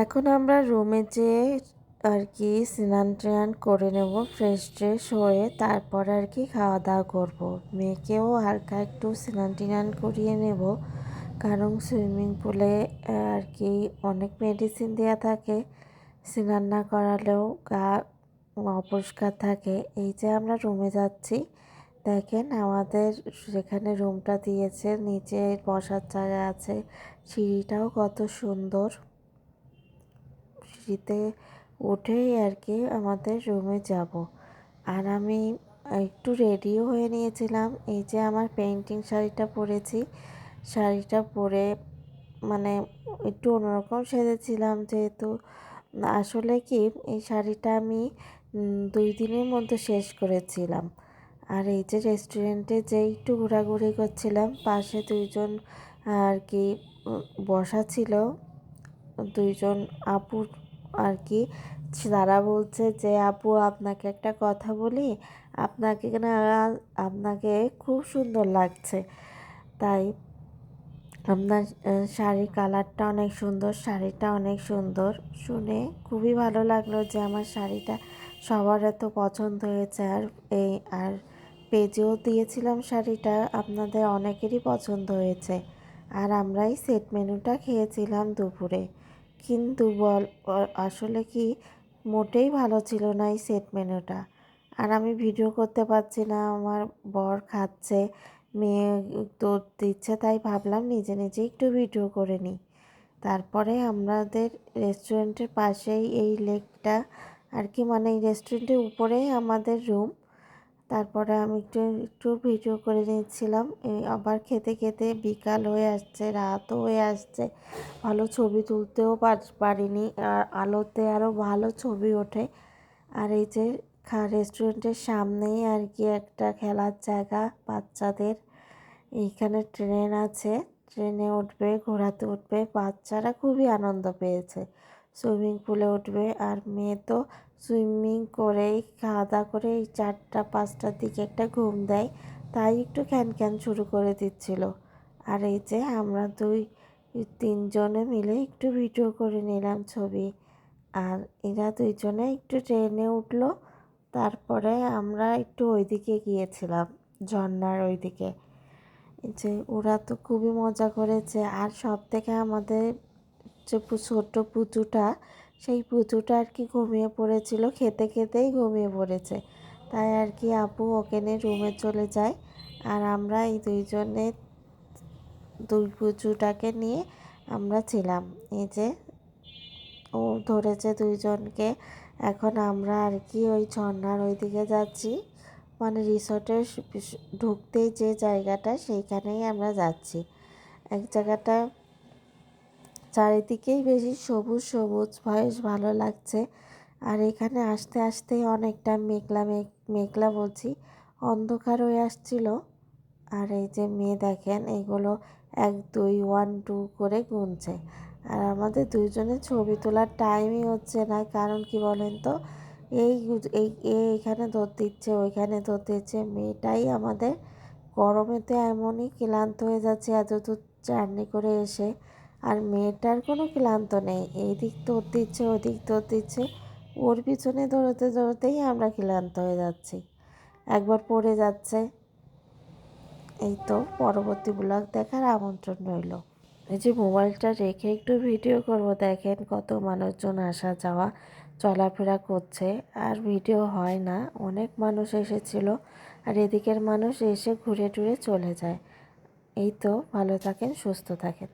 এখন আমরা রুমে যেয়ে আর কি স্নান টান করে নেব, ফ্রেশ ট্রেশ হয়ে তারপরে আর কি খাওয়া দাওয়া করবো। মেয়েকেও হালকা একটু স্নান টান করিয়ে নেব, কারণ সুইমিং পুলে আর কি অনেক মেডিসিন দেওয়া থাকে, স্নান না করালেও গা অপরিষ্কার থাকে। এই যে আমরা রুমে যাচ্ছি, দেখেন আমাদের যেখানে রুমটা দিয়েছে নিচে বসার জায়গা আছে, সিঁড়িটাও কত সুন্দর। সিঁড়িতে উঠেই আর কি আমাদের রুমে যাব। আর আমি একটু রেডিও হয়ে নিয়েছিলাম। এই যে আমার পেইন্টিং শাড়িটা পরেছি, শাড়িটা পরে মানে একটু অন্যরকম সেজেছিলাম, যেহেতু আসলে কি এই শাড়িটা আমি 2 দিনের মধ্যে শেষ করেছিলাম। আর এই যে রেস্টুরেন্টে যে একটু ঘোরাঘুরি করছিলাম, পাশে 2জন আর কি বসা ছিল, 2জন আপু আর কি। তারা বলছে যে আপু আপনাকে একটা কথা বলি, আপনাকে খুব সুন্দর লাগছে, তাই আপনার শাড়ির কালারটা অনেক সুন্দর, শাড়িটা অনেক সুন্দর। শুনে খুবই ভালো লাগলো যে আমার শাড়িটা সবার এত পছন্দ হয়েছে। আর পেজেও দিয়েছিলাম শাড়িটা, আপনাদের অনেকেরই পছন্দ হয়েছে। আর আমরা এই সেট মেনুটা খেয়েছিলাম দুপুরে, কিন্তু আসলে কি মোটেই ভালো ছিল না এই সেট মেনুটা। আর আমি ভিডিও করতে পারছি না, আমার বর খাচ্ছে, মেয়ে দুধ দিচ্ছে, তাই ভাবলাম নিজে নিজে একটু ভিডিও করে নিই। তারপরে আমাদের রেস্টুরেন্টের পাশেই এই লেকটা আর কি, মানে এই রেস্টুরেন্টের উপরেই আমাদের রুম। তারপরে আমি একটু একটু ভিডিও করে নিচ্ছিলাম। আবার খেতে খেতে বিকাল হয়ে আসছে, রাতও হয়ে আসছে, ভালো ছবি তুলতেও পারিনি। আর আলোতে আরও ভালো ছবি ওঠে। আর এই যে রেস্টুরেন্টের সামনেই আর কি একটা খেলার জায়গা বাচ্চাদের। এইখানে ট্রেন আছে, ট্রেনে উঠবে, ঘোরাতে উঠবে, বাচ্চারা খুবই আনন্দ পেয়েছে। সুইমিং পুলে উঠবে, আর মেয়ে তো সুইমিং করেই খাওয়া দাওয়া করে এই 4টা-5টার দিকে একটা ঘুম দেয়, তাই একটু খ্যান শুরু করে দিচ্ছিল। আর এই যে আমরা 2-3জনে মিলে একটু ভিডিও করে নিলাম ছবি। আর এরা 2জনে একটু ট্রেনে উঠলো, তারপরে আমরা একটু ওইদিকে গিয়েছিলাম, ঝর্ণার ওইদিকে। যে ওরা তো খুবই মজা করেছে। আর সব থেকে আমাদের যে ছোট্ট পুচুটা, সেই পুচুটা আর কি ঘুমিয়ে পড়েছিল, খেতে খেতেই ঘুমিয়ে পড়েছে, তাই আর কি আপু ওকে নিয়ে রুমে চলে যায়। আর আমরা এই 2জনে, 2 পুচুটাকে নিয়ে আমরা ছিলাম। এই যে ও ধরেছে 2জনকে। এখন আমরা আর কি ওই ঝর্ণার ওইদিকে যাচ্ছি, মানে রিসর্টের ঢুকতেই যে জায়গাটা, সেইখানেই আমরা যাচ্ছি। এক জায়গাটা চারিদিকেই বেশি সবুজ সবুজ, বেশ ভালো লাগছে। আর এখানে আসতে আসতেই অনেকটা মেঘলা বলছি, অন্ধকার হয়ে আসছিল। আর এই যে মেয়ে দেখেন এগুলো 1 2 1 2 করে গুনছে। আর আমাদের 2জনের ছবি তোলার টাইমই হচ্ছে না, কারণ কি বলেন তো, এই এই এইখানে দৌড় দিচ্ছে, ওইখানে দৌড় দিচ্ছে। মেয়েটাই আমাদের গরমেতে এমনই ক্লান্ত হয়ে যাচ্ছে এত দূর জার্নি করে এসে। আর মেয়েটার কোনো ক্লান্ত নেই, এই দিক দৌড় দিচ্ছে, ওদিক দৌড় দিচ্ছে, ওর পিছনে দৌড়াতে দৌড়াতেই আমরা ক্লান্ত হয়ে যাচ্ছি, একবার পড়ে যাচ্ছে। এই তো পরবর্তী ব্লগ দেখার আমন্ত্রণ রইল। এই যে মোবাইলটা রেখে একটু ভিডিও করব, দেখেন কত মানুষজন আসা যাওয়া চলাফেরা করছে, আর ভিডিও হয় না, অনেক মানুষ এসেছিল। আর এদিকের মানুষ এসে ঘুরে টুরে চলে যায়। এই তো, ভালো থাকেন, সুস্থ থাকেন।